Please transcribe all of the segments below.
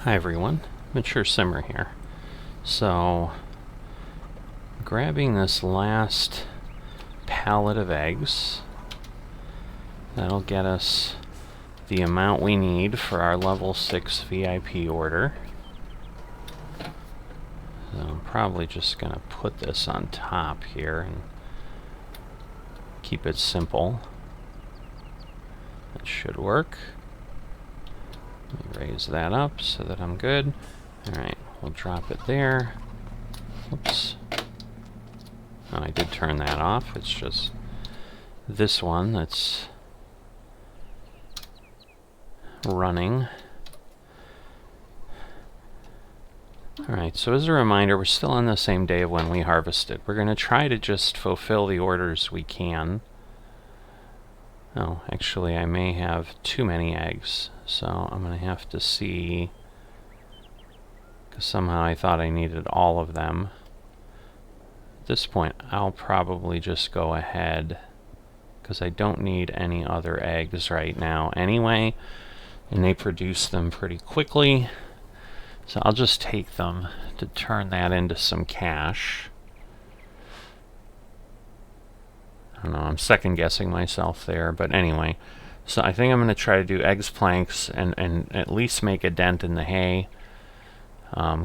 Hi everyone, Mature Simmer here. So, grabbing this last pallet of eggs, that'll get us the amount we need for our level 6 VIP order. So I'm probably just going to put this on top here and keep it simple. That should work. Let me raise that up so that I'm good. Alright, we'll drop it there. Oops. Oh, I did turn that off. It's just this one that's running. Alright, so as a reminder, we're still on the same day of when we harvested. We're going to try to just fulfill the orders we can. Oh, actually I may have too many eggs, so I'm going to have to see, because somehow I thought I needed all of them. At this point, I'll probably just go ahead, because I don't need any other eggs right now anyway, and they produce them pretty quickly. So I'll just take them to turn that into some cash. I don't know, I'm second guessing myself there, but anyway. So I think I'm going to try to do eggs, planks, and at least make a dent in the hay.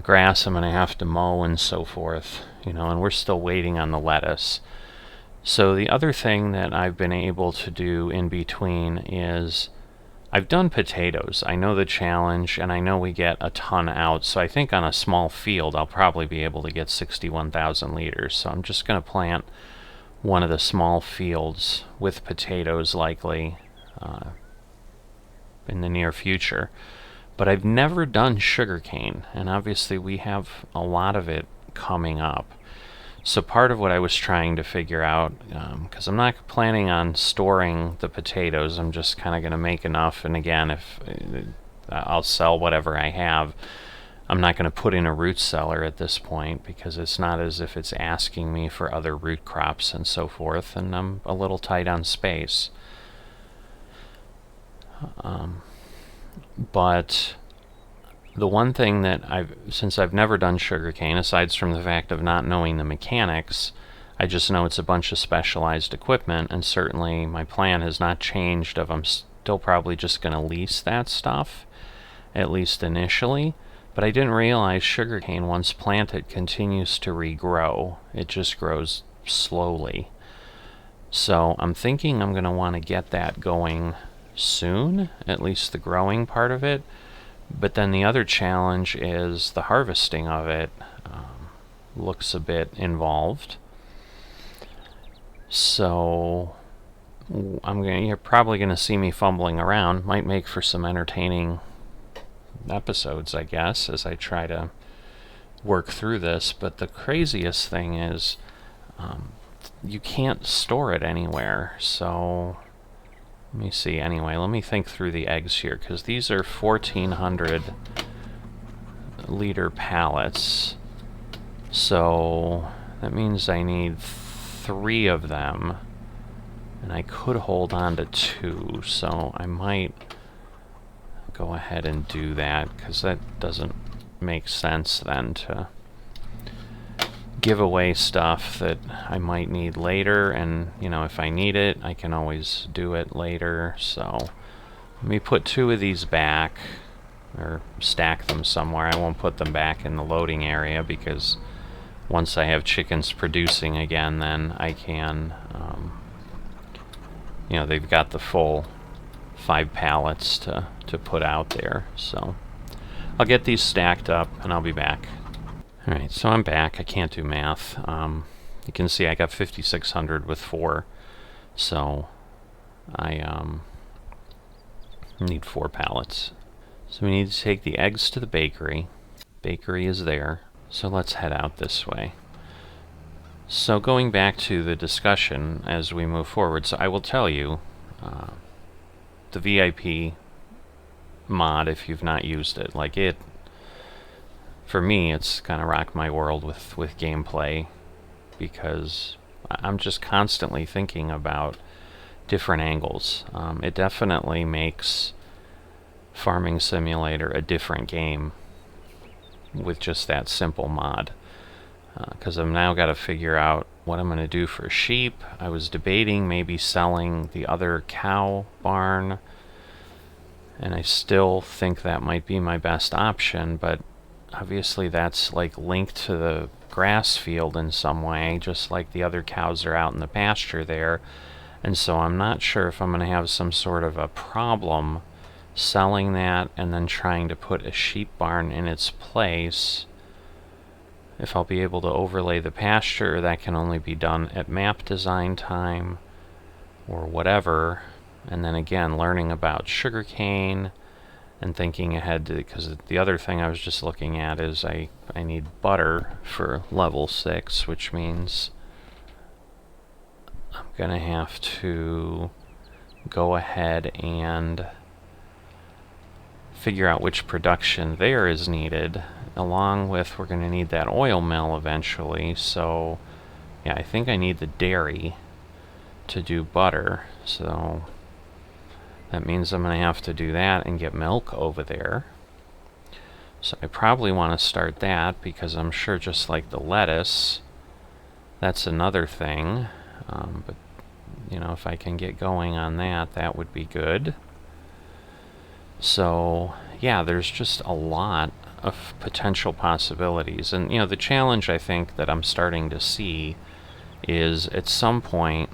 Grass I'm going to have to mow and so forth, you know, and we're still waiting on the lettuce. So the other thing that I've been able to do in between is I've done potatoes. I know the challenge, and I know we get a ton out, so I think on a small field I'll probably be able to get 61,000 liters. So I'm just going to plant one of the small fields with potatoes likely in the near future. But I've never done sugarcane, and obviously we have a lot of it coming up. So part of what I was trying to figure out, because I'm not planning on storing the potatoes, I'm just kind of going to make enough, and again, if I'll sell whatever I have, I'm not going to put in a root cellar at this point, because it's not as if it's asking me for other root crops and so forth, and I'm a little tight on space. But the one thing that since I've never done sugarcane, aside from the fact of not knowing the mechanics, I just know it's a bunch of specialized equipment, and certainly my plan has not changed of I'm still probably just going to lease that stuff, at least initially. But I didn't realize sugarcane, once planted, continues to regrow. It just grows slowly. So I'm thinking I'm going to want to get that going soon, at least the growing part of it. But then the other challenge is the harvesting of it looks a bit involved. So you're probably going to see me fumbling around. Might make for some entertaining episodes, I guess, as I try to work through this. But the craziest thing is you can't store it anywhere. So let me see. Anyway, let me think through the eggs here, because these are 1,400 liter pallets. So that means I need 3 of them, and I could hold on to 2. So I might go ahead and do that, because that doesn't make sense then to give away stuff that I might need later, and you know, if I need it I can always do it later. So let me put 2 of these back, or stack them somewhere. I won't put them back in the loading area, because once I have chickens producing again, then I can you know, they've got the full 5 pallets to put out there. So I'll get these stacked up and I'll be back. Alright, so I'm back. I can't do math. You can see I got 5,600 with 4. So I need 4 pallets. So we need to take the eggs to the bakery. Bakery is there. So let's head out this way. So going back to the discussion as we move forward, so I will tell you, the VIP mod, if you've not used it, like it, for me, it's kind of rocked my world with gameplay, because I'm just constantly thinking about different angles. It definitely makes Farming Simulator a different game with just that simple mod. Because I've now got to figure out what I'm going to do for sheep. I was debating maybe selling the other cow barn, and I still think that might be my best option, but obviously that's like linked to the grass field in some way, just like the other cows are out in the pasture there. And so I'm not sure if I'm going to have some sort of a problem selling that and then trying to put a sheep barn in its place. If I'll be able to overlay the pasture, that can only be done at map design time or whatever. And then again, learning about sugarcane and thinking ahead, because the other thing I was just looking at is I need butter for level 6, which means I'm going to have to go ahead and figure out which production there is needed, along with we're going to need that oil mill eventually. So yeah, I think I need the dairy to do butter, so that means I'm going to have to do that and get milk over there. So I probably want to start that, because I'm sure just like the lettuce, that's another thing. But you know, if I can get going on that, that would be good. So yeah, there's just a lot of potential possibilities. And you know, the challenge I think that I'm starting to see is at some point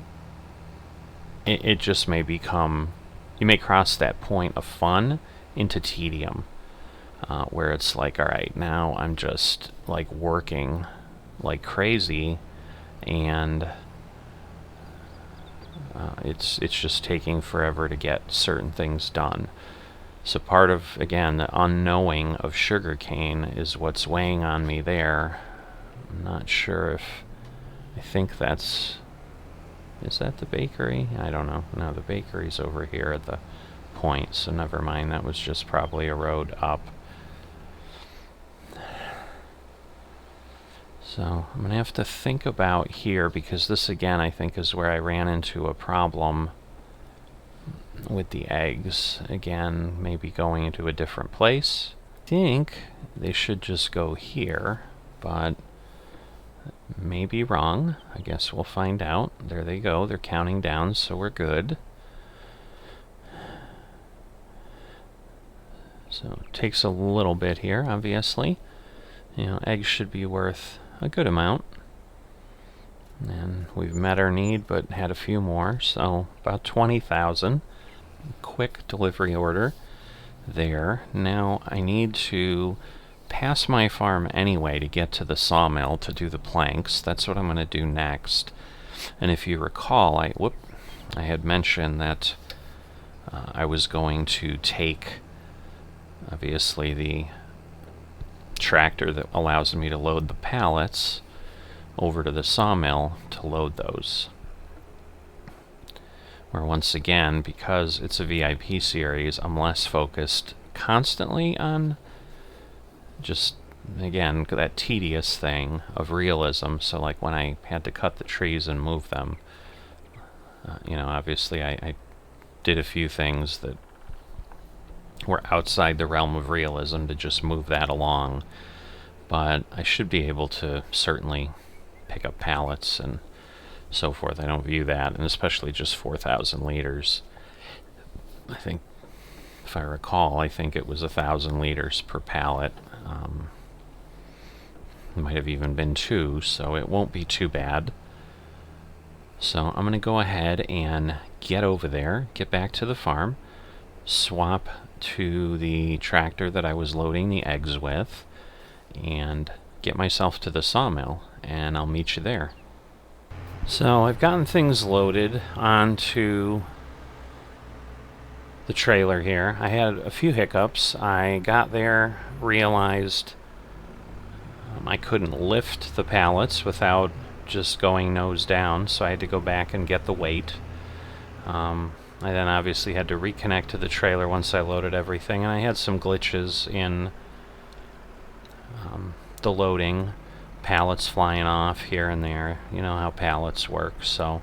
it just may become, you may cross that point of fun into tedium, where it's like, all right, now I'm just like working like crazy, and it's just taking forever to get certain things done. So part of, again, the unknowing of sugarcane is what's weighing on me there. I'm not sure if, I think that's, is that the bakery? I don't know. No, the bakery's over here at the point, so never mind. That was just probably a road up. So I'm going to have to think about here, because this, again, I think is where I ran into a problem with the eggs. Again, maybe going into a different place. I think they should just go here, but maybe wrong. I guess we'll find out. There they go. They're counting down, so we're good. So it takes a little bit here, obviously. You know, eggs should be worth a good amount. And we've met our need, but had a few more, so about 20,000. Quick delivery order there. Now I need to pass my farm anyway to get to the sawmill to do the planks. That's what I'm going to do next. And if you recall, I had mentioned that I was going to take, obviously, the tractor that allows me to load the pallets over to the sawmill to load those. Where once again, because it's a VIP series, I'm less focused constantly on just, again, that tedious thing of realism. So like when I had to cut the trees and move them, you know, obviously I did a few things that were outside the realm of realism to just move that along. But I should be able to certainly pick up pallets and so forth. I don't view that, and especially just 4,000 liters. I think, if I recall, I think it was 1,000 liters per pallet. It might have even been 2, so it won't be too bad. So I'm going to go ahead and get over there, get back to the farm, swap to the tractor that I was loading the eggs with, and get myself to the sawmill, and I'll meet you there. So I've gotten things loaded onto the trailer here. I had a few hiccups. I got there, realized I couldn't lift the pallets without just going nose down, so I had to go back and get the weight. I then obviously had to reconnect to the trailer once I loaded everything, and I had some glitches in the loading. Pallets flying off here and there. You know how pallets work, so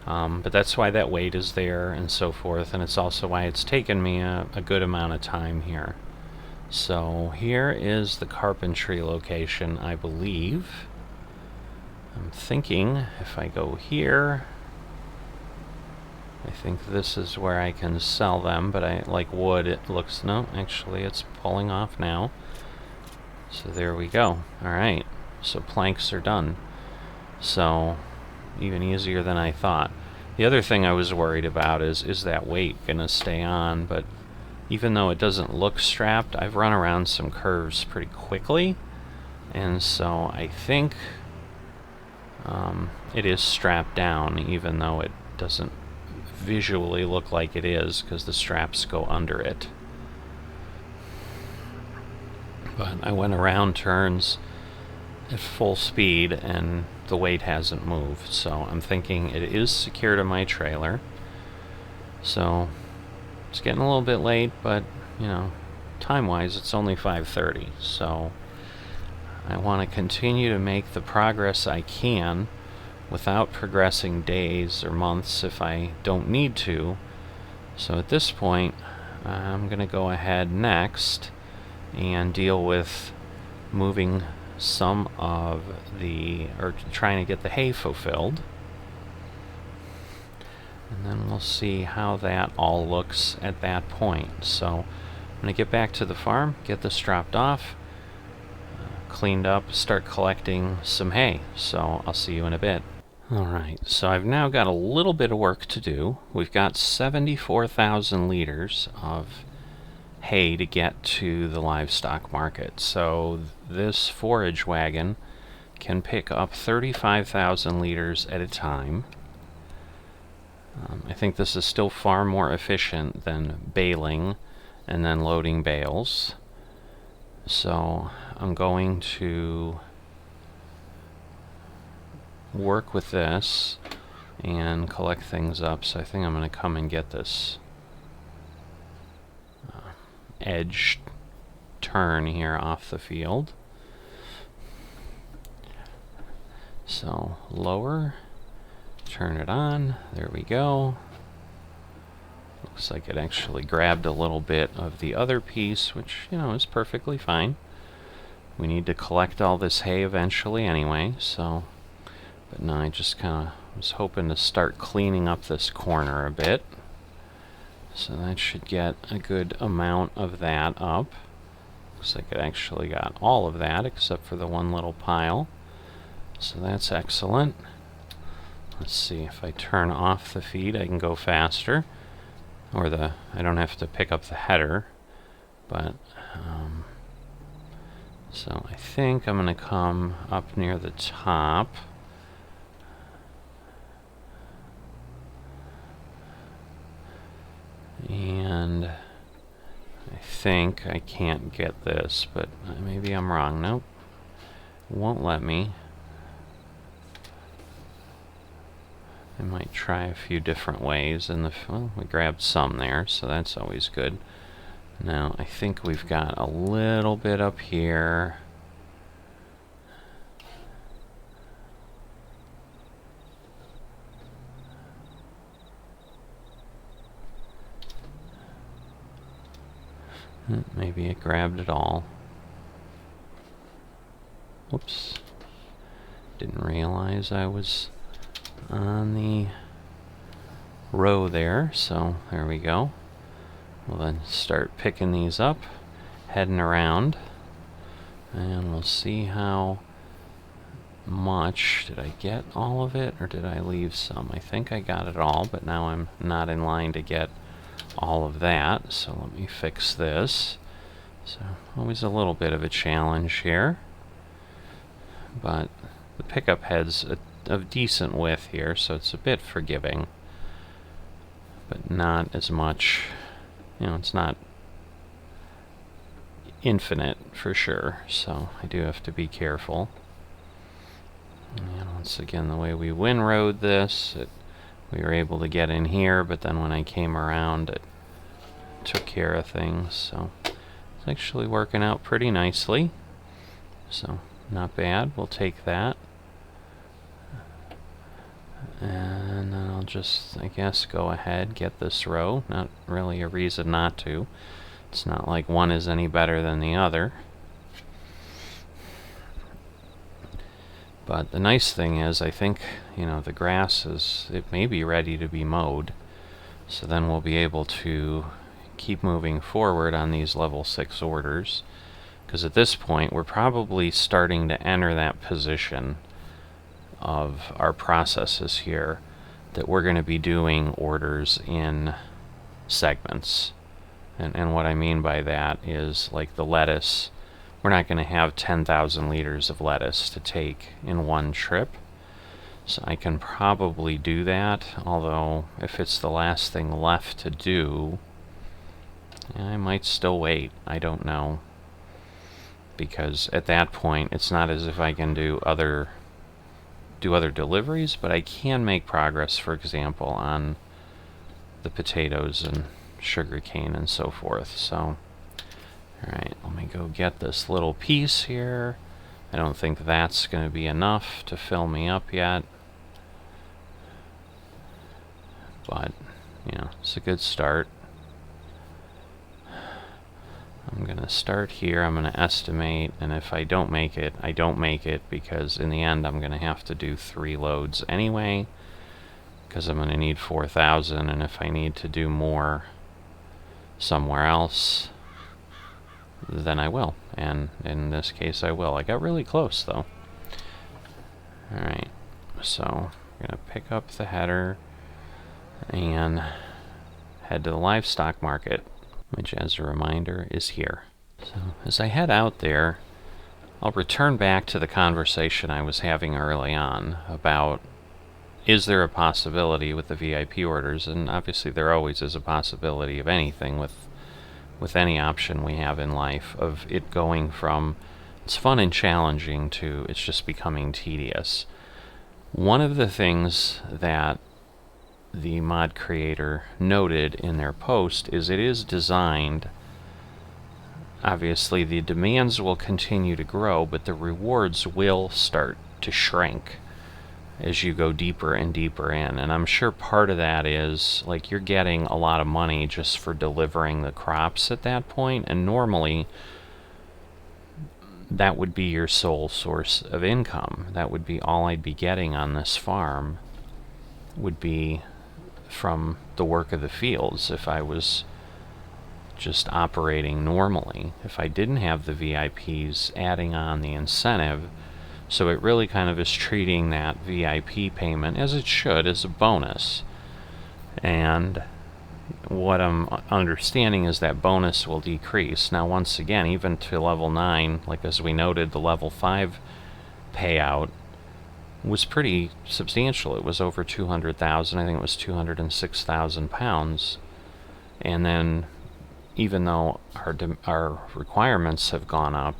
but that's why that weight is there and so forth, and it's also why it's taken me a good amount of time here. So here is the carpentry location, I believe. I'm thinking if I go here, I think this is where I can sell them, but I like wood. It looks, no, actually it's pulling off now. So there we go. Alright, so planks are done. So, even easier than I thought. The other thing I was worried about is that weight gonna stay on, but even though it doesn't look strapped, I've run around some curves pretty quickly, and so I think it is strapped down, even though it doesn't visually look like it is, because the straps go under it. But I went around turns at full speed, and the weight hasn't moved, so I'm thinking it is secure to my trailer. So it's getting a little bit late, but you know, time-wise it's only 5:30, so I want to continue to make the progress I can without progressing days or months if I don't need to. So at this point, I'm going to go ahead next and deal with moving some of the, or trying to get the hay fulfilled. And then we'll see how that all looks at that point. So I'm going to get back to the farm, get this dropped off, cleaned up, start collecting some hay. So I'll see you in a bit. Alright, so I've now got a little bit of work to do. We've got 74,000 liters of hay to get to the livestock market. So this forage wagon can pick up 35,000 liters at a time. I think this is still far more efficient than baling and then loading bales. So I'm going to work with this and collect things up. So I think I'm going to come and get this edge turn here off the field. So lower, turn it on, there we go. Looks like it actually grabbed a little bit of the other piece, which, you know, is perfectly fine. We need to collect all this hay eventually anyway, so, but no, I just kind of was hoping to start cleaning up this corner a bit. So that should get a good amount of that up. Looks like it actually got all of that except for the one little pile. So that's excellent. Let's see, if I turn off the feed I can go faster. Or I don't have to pick up the header. But, so I think I'm going to come up near the top. And I think I can't get this, but maybe I'm wrong. Nope. Won't let me. I might try a few different ways. Well, we grabbed some there, so that's always good. Now, I think we've got a little bit up here. Maybe it grabbed it all. Whoops. Didn't realize I was on the row there, so there we go. We'll then start picking these up, heading around, and we'll see how much. Did I get all of it, or did I leave some? I think I got it all, but now I'm not in line to get all of that, so let me fix this. So always a little bit of a challenge here, but the pickup head's of decent width here, so it's a bit forgiving, but not as much, you know, it's not infinite for sure, so I do have to be careful. And once again, the way we windrowed this, we were able to get in here, but then when I came around it took care of things, so it's actually working out pretty nicely, so not bad. We'll take that, and then I'll just, I guess, go ahead, get this row. Not really a reason not to. It's not like one is any better than the other. But the nice thing is, I think, the grass it may be ready to be mowed. So then we'll be able to keep moving forward on these level 6 orders. Because at this point, we're probably starting to enter that position of our processes here, that we're going to be doing orders in segments. And what I mean by that is, like the lettuce, we're not going to have 10,000 liters of lettuce to take in one trip. So I can probably do that, although if it's the last thing left to do, I might still wait. I don't know. Because at that point, it's not as if I can do other deliveries, but I can make progress, for example, on the potatoes and sugarcane and so forth. So, alright, let me go get this little piece here. I don't think that's going to be enough to fill me up yet. But, it's a good start. I'm going to start here, I'm going to estimate, and if I don't make it, I don't make it, because in the end I'm going to have to do 3 loads anyway, because I'm going to need 4,000, and if I need to do more somewhere else, then I will, and in this case I will. I got really close though. Alright, so I'm going to pick up the header and head to the livestock market, which, as a reminder, is here. So as I head out there, I'll return back to the conversation I was having early on about, is there a possibility with the VIP orders? And obviously there always is a possibility of anything with any option we have in life, of it going from it's fun and challenging to it's just becoming tedious. One of the things that the mod creator noted in their post is it is designed, obviously the demands will continue to grow, but the rewards will start to shrink as you go deeper and deeper in. And I'm sure part of that is, like, you're getting a lot of money just for delivering the crops at that point, and normally that would be your sole source of income. That would be all I'd be getting on this farm, would be from the work of the fields if I was just operating normally. If I didn't have the VIPs adding on the incentive, so it really kind of is treating that VIP payment, as it should, as a bonus. And what I'm understanding is that bonus will decrease. Now, once again, even to level 9, like as we noted, the level 5 payout was pretty substantial. It was over 200,000. I think it was 206,000 pounds. And then, even though our requirements have gone up,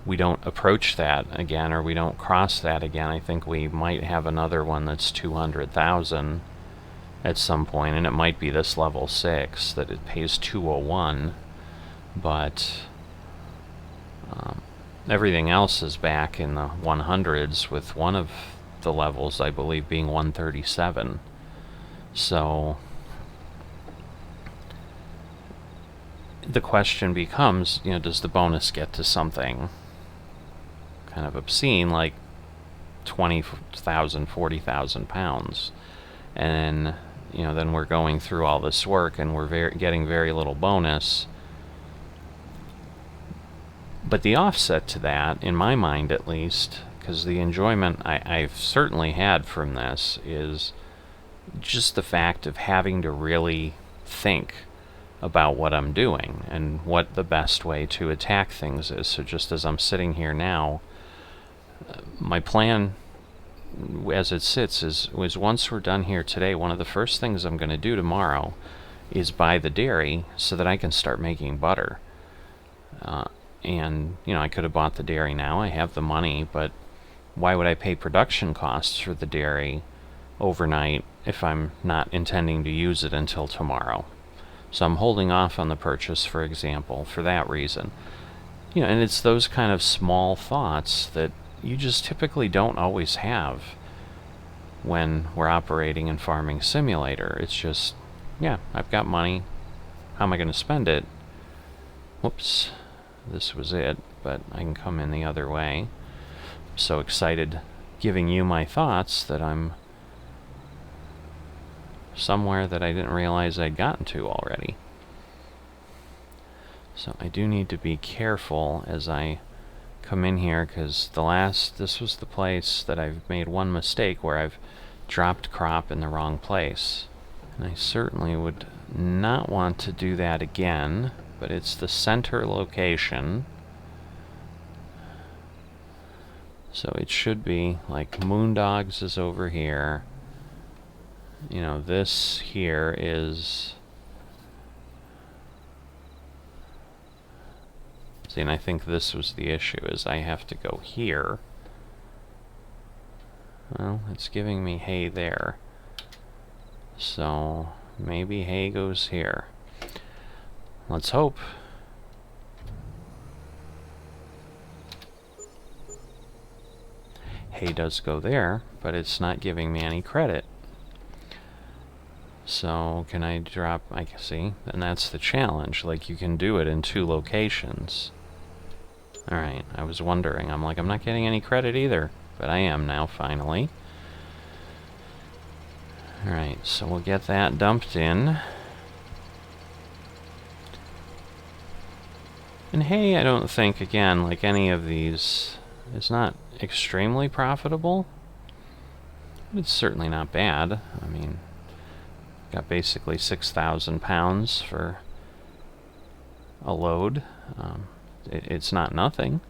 we don't approach that again, or we don't cross that again. I think we might have another one that's 200,000 at some point, and it might be this level 6 that it pays 201, but everything else is back in the 100s, with one of the levels, I believe, being 137. So the question becomes, does the bonus get to something kind of obscene, like 20,000, 40,000 pounds? And then we're going through all this work and we're getting very little bonus. But the offset to that, in my mind at least, because the enjoyment I've certainly had from this is just the fact of having to really think about what I'm doing and what the best way to attack things is. So just as I'm sitting here now, my plan as it sits is once we're done here today, one of the first things I'm going to do tomorrow is buy the dairy so that I can start making butter. And I could have bought the dairy now. I have the money, but why would I pay production costs for the dairy overnight if I'm not intending to use it until tomorrow? So I'm holding off on the purchase, for example, for that reason. And it's those kind of small thoughts that you just typically don't always have when we're operating in Farming Simulator. It's just, I've got money. How am I going to spend it? Whoops. This was it, but I can come in the other way. I'm so excited giving you my thoughts that I'm somewhere that I didn't realize I'd gotten to already. So I do need to be careful as I come in here, because this was the place that I've made one mistake where I've dropped crop in the wrong place. And I certainly would not want to do that again, but it's the center location. So it should be like Moondogs is over here. You know, this here is... See, and I think this was the issue, is I have to go here. Well, it's giving me hay there. So maybe hay goes here. Let's hope. Hay does go there, but it's not giving me any credit. So can I drop... I can see, and that's the challenge. Like, you can do it in 2 locations. Alright, I was wondering. I'm like, I'm not getting any credit either. But I am now, finally. Alright, so we'll get that dumped in. And hay, I don't think, again, like any of these, is not extremely profitable. But it's certainly not bad. I mean, got basically 6,000 pounds for a load. It's not nothing.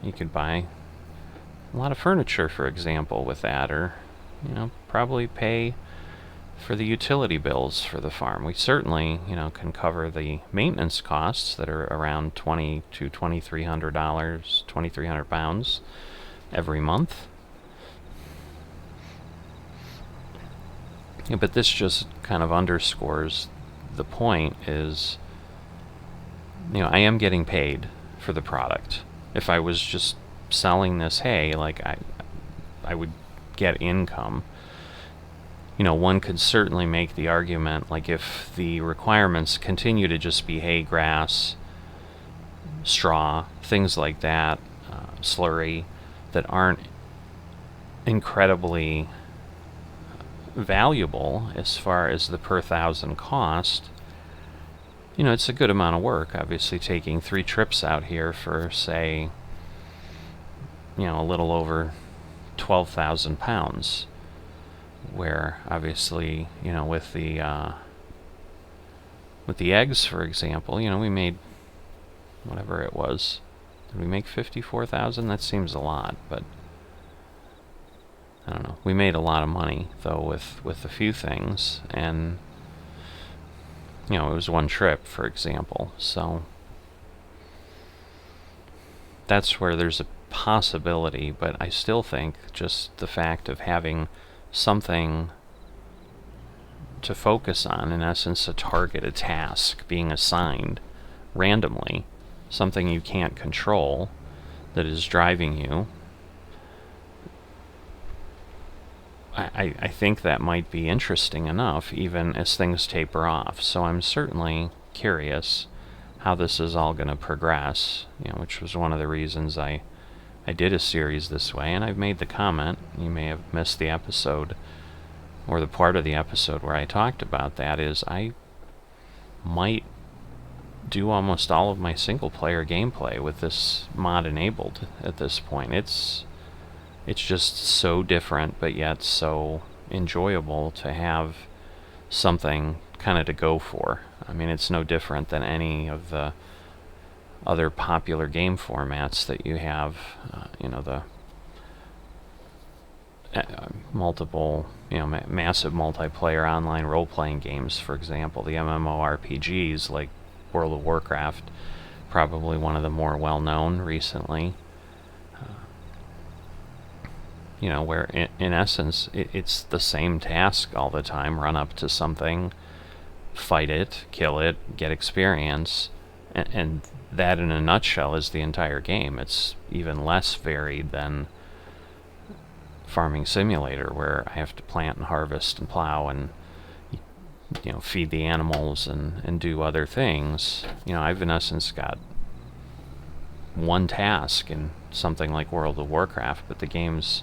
You could buy a lot of furniture, for example, with that, or, you know, probably pay for the utility bills for the farm. We certainly, you know, can cover the maintenance costs that are around $2,000 to $2,300, 2,300 pounds every month. Yeah, but this just kind of underscores the point is, you know, I am getting paid for the product. If I was just selling this hay, like, I would get income. You know, one could certainly make the argument, like, if the requirements continue to just be hay, grass, straw, things like that, slurry, that aren't incredibly valuable as far as the per thousand cost, you know, it's a good amount of work. Obviously, taking 3 trips out here for, say, you know, a little over 12,000 pounds, where obviously, you know, with the eggs, for example, you know, we made whatever it was. Did we make 54,000? That seems a lot, but I don't know. We made a lot of money though with a few things, and you know, it was one trip, for example. So that's where there's a possibility, but I still think just the fact of having something to focus on, in essence, a target, a task being assigned randomly, something you can't control that is driving you, I think that might be interesting enough, even as things taper off. So I'm certainly curious how this is all going to progress, you know, which was one of the reasons I did a series this way, and I've made the comment, you may have missed the episode, or the part of the episode where I talked about that, is I might do almost all of my single-player gameplay with this mod enabled at this point. It's just so different, but yet so enjoyable to have something kind of to go for. I mean, it's no different than any of the other popular game formats that you have, you know, the multiple, you know, massive multiplayer online role-playing games, for example, the MMORPGs like World of Warcraft, probably one of the more well-known recently. You know, where in essence it's the same task all the time: run up to something, fight it, kill it, get experience, and that in a nutshell is the entire game. It's even less varied than Farming Simulator, where I have to plant and harvest and plow and feed the animals and do other things, I've in essence got one task in something like World of Warcraft, but the game's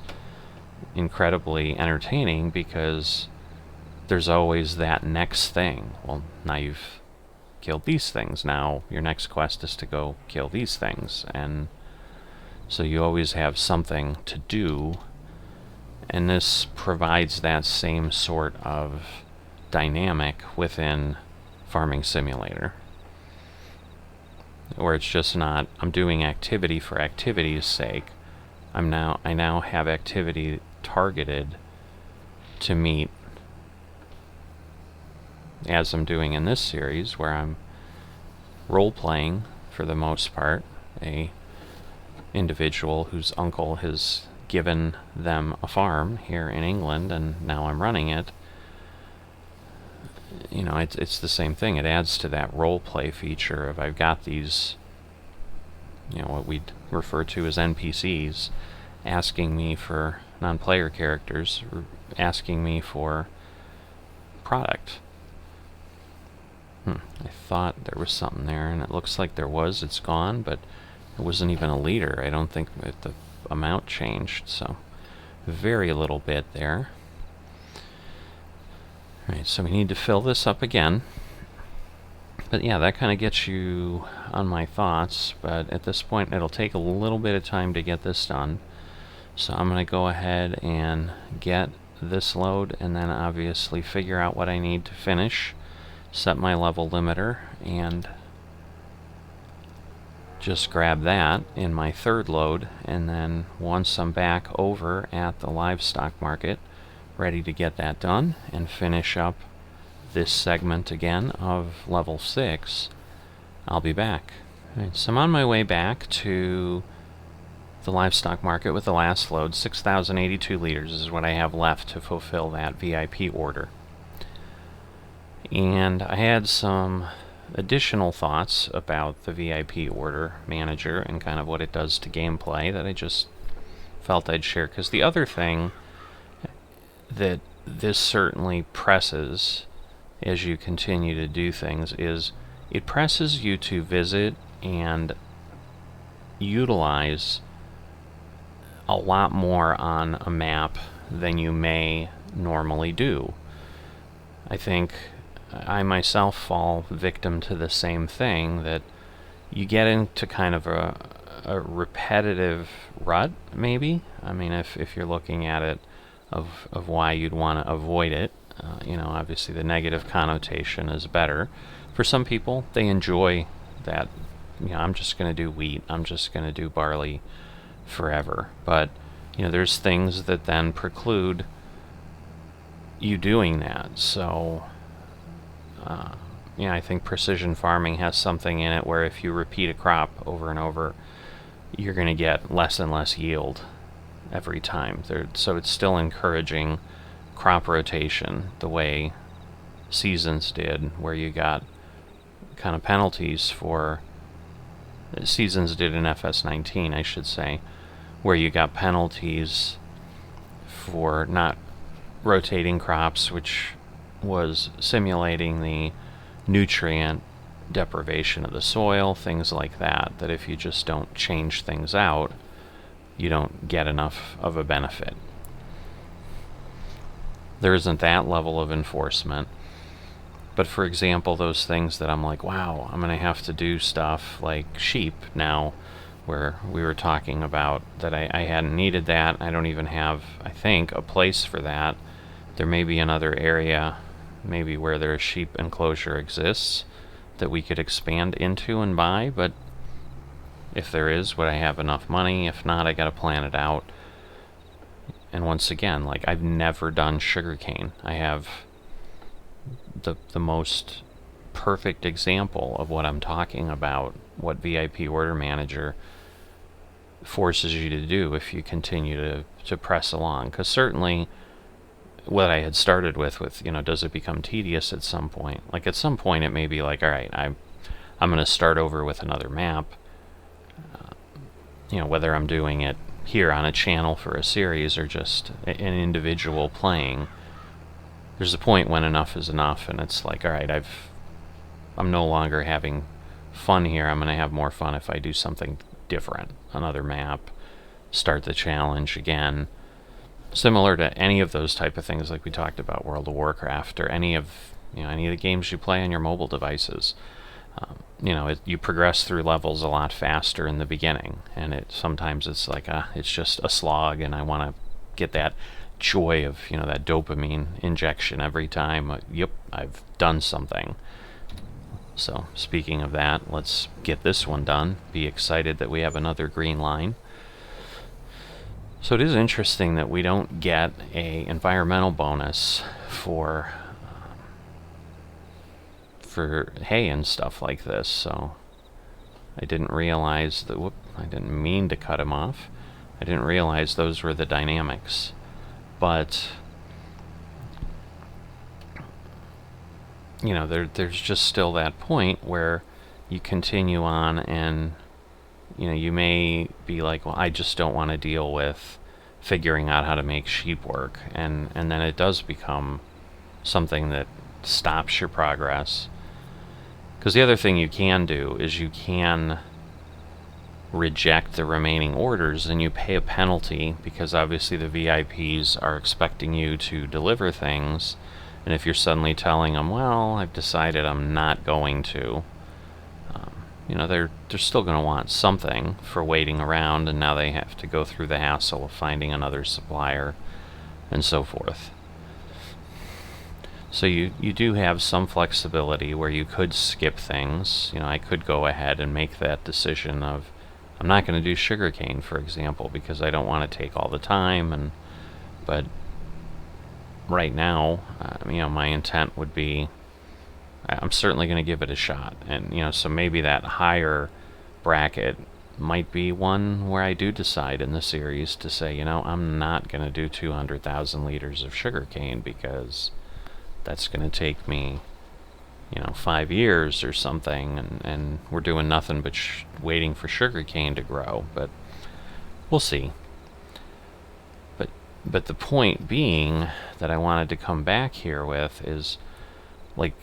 incredibly entertaining because there's always that next thing. Well, now you've killed these things, now your next quest is to go kill these things, and so you always have something to do, and this provides that same sort of dynamic within Farming Simulator, where it's just not I'm doing activity for activity's sake. I now have activity targeted to meet, as I'm doing in this series, where I'm role-playing for the most part a individual whose uncle has given them a farm here in England, and now I'm running it. It's the same thing. It adds to that role play feature of I've got these, what we'd refer to as NPCs, asking me for non-player characters, asking me for product. I thought there was something there, and it looks like there was. It's gone, but it wasn't even a liter. I don't think the amount changed, so very little bit there. Alright, so we need to fill this up again. But yeah, that kind of gets you on my thoughts, but at this point it'll take a little bit of time to get this done. So I'm going to go ahead and get this load, and then obviously figure out what I need to finish, set my level limiter, and just grab that in my third load, and then once I'm back over at the livestock market, ready to get that done and finish up this segment again of level 6, I'll be back. Alright, so I'm on my way back to the livestock market with the last load. 6,082 liters is what I have left to fulfill that VIP order. And I had some additional thoughts about the VIP order manager and kind of what it does to gameplay that I just felt I'd share, because the other thing that this certainly presses as you continue to do things is it presses you to visit and utilize a lot more on a map than you may normally do. I think I myself fall victim to the same thing, that you get into kind of a repetitive rut, maybe. I mean, if you're looking at it of why you'd want to avoid it, obviously the negative connotation is better. For some people, they enjoy that, I'm just going to do wheat, I'm just going to do barley forever. But, there's things that then preclude you doing that. So, I think precision farming has something in it where if you repeat a crop over and over, you're going to get less and less yield every time. So it's still encouraging crop rotation the way Seasons did, where you got kind of penalties for Seasons did in FS19, I should say, where you got penalties for not rotating crops, which was simulating the nutrient deprivation of the soil, things like that, that if you just don't change things out, you don't get enough of a benefit. There isn't that level of enforcement. But for example, those things that I'm like, wow, I'm going to have to do stuff like sheep now, where we were talking about that I hadn't needed that. I don't even have, I think, a place for that. There may be another area, maybe where their sheep enclosure exists, that we could expand into and buy, but if there is, would I have enough money? If not, I got to plan it out. And once again, like, I've never done sugarcane. I have the most perfect example of what I'm talking about, what VIP Order Manager forces you to do if you continue to press along. Because certainly what I had started with, does it become tedious at some point? Like, at some point it may be like, all right, I'm going to start over with another map. Whether I'm doing it here on a channel for a series or just an individual playing, there's a point when enough is enough, and it's like, all right, I'm no longer having fun here. I'm going to have more fun if I do something different, another map, start the challenge again. Similar to any of those type of things, like we talked about World of Warcraft, or any of the games you play on your mobile devices. You progress through levels a lot faster in the beginning, and sometimes it's like it's just a slog, and I want to get that joy of that dopamine injection every time. Yep, I've done something. So speaking of that, let's get this one done. Be excited that we have another green line. So it is interesting that we don't get a environmental bonus for hay and stuff like this. So I didn't realize that. I didn't mean to cut him off. I didn't realize those were the dynamics. But there's just still that point where you continue on, and you may be like, well, I just don't want to deal with figuring out how to make sheep work, and then it does become something that stops your progress. Because the other thing you can do is you can reject the remaining orders, and you pay a penalty, because obviously the VIPs are expecting you to deliver things, and if you're suddenly telling them, well, I've decided I'm not going to, they're still going to want something for waiting around, and now they have to go through the hassle of finding another supplier and so forth. So you do have some flexibility where you could skip things. I could go ahead and make that decision of, I'm not going to do sugarcane, for example, because I don't want to take all the time, but right now, my intent would be, I'm certainly going to give it a shot. And, so maybe that higher bracket might be one where I do decide in the series to say, I'm not going to do 200,000 liters of sugarcane, because that's going to take me, 5 years or something, and we're doing nothing but waiting for sugarcane to grow. But we'll see. But the point being that I wanted to come back here with is, like,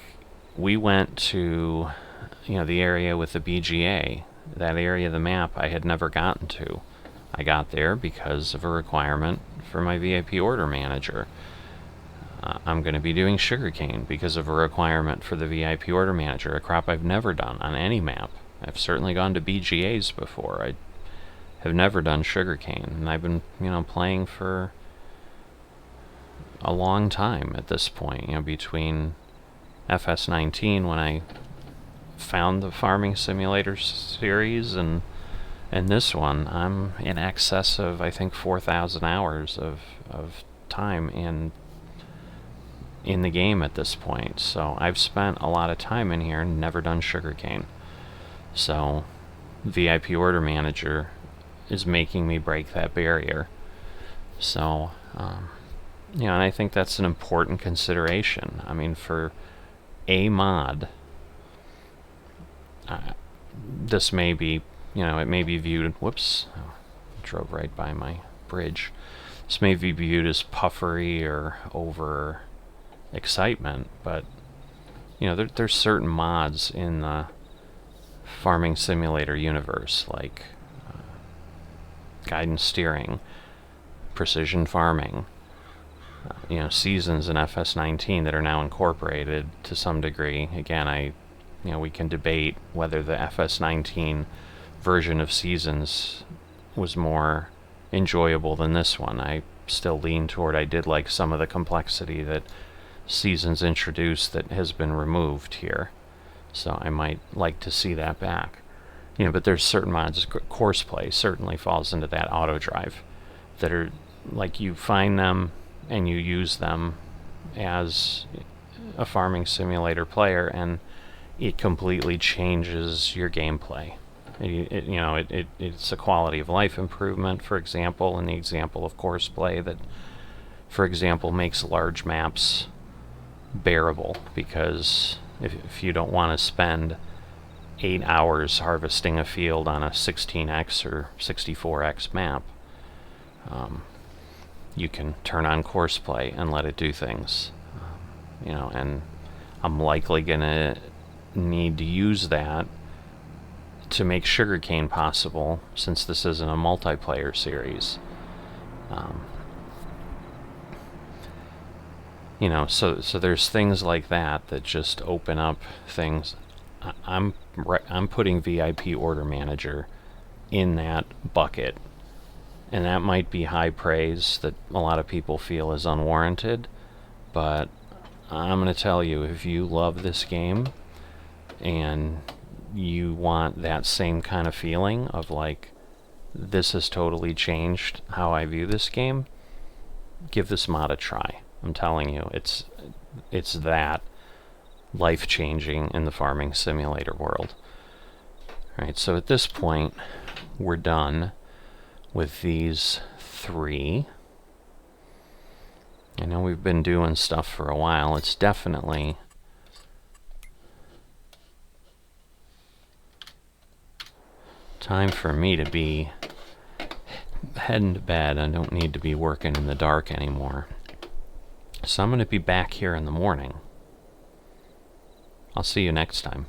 we went to, the area with the BGA. That area of the map I had never gotten to. I got there because of a requirement for my VIP order manager. I'm going to be doing sugarcane because of a requirement for the VIP order manager, a crop I've never done on any map. I've certainly gone to BGAs before. I have never done sugarcane, and I've been, playing for a long time at this point, between FS19, when I found the Farming Simulator series, and this one, I'm in excess of, I think, 4,000 hours of time in the game at this point. So I've spent a lot of time in here and never done sugarcane. So VIP order manager is making me break that barrier. So and I think that's an important consideration. I mean, for a mod, this may be, it may be viewed, whoops, drove right by my bridge. This may be viewed as puffery or over excitement, but there's certain mods in the Farming Simulator universe, like guidance steering, precision farming, seasons in FS19 that are now incorporated to some degree. Again, we can debate whether the FS19 version of seasons was more enjoyable than this one. I still lean toward, I did like some of the complexity that seasons introduced that has been removed here, so I might like to see that back. But there's certain mods. Course play certainly falls into that auto drive, that are like, you find them and you use them as a Farming Simulator player, and it completely changes your gameplay. It's a quality of life improvement, for example, in the example of course play, that, for example, makes large maps bearable, because if you don't want to spend 8 hours harvesting a field on a 16x or 64x map, you can turn on course play and let it do things. you know, and I'm likely gonna need to use that to make sugarcane possible, since this isn't a multiplayer series. You know, so there's things like that that just open up things. I'm putting VIP Order Manager in that bucket, and that might be high praise that a lot of people feel is unwarranted, but I'm going to tell you, if you love this game and you want that same kind of feeling of like, this has totally changed how I view this game, give this mod a try. I'm telling you, it's that life-changing in the farming simulator world. Alright, so at this point, we're done with these 3. I know we've been doing stuff for a while. It's definitely time for me to be heading to bed. I don't need to be working in the dark anymore. So I'm going to be back here in the morning. I'll see you next time.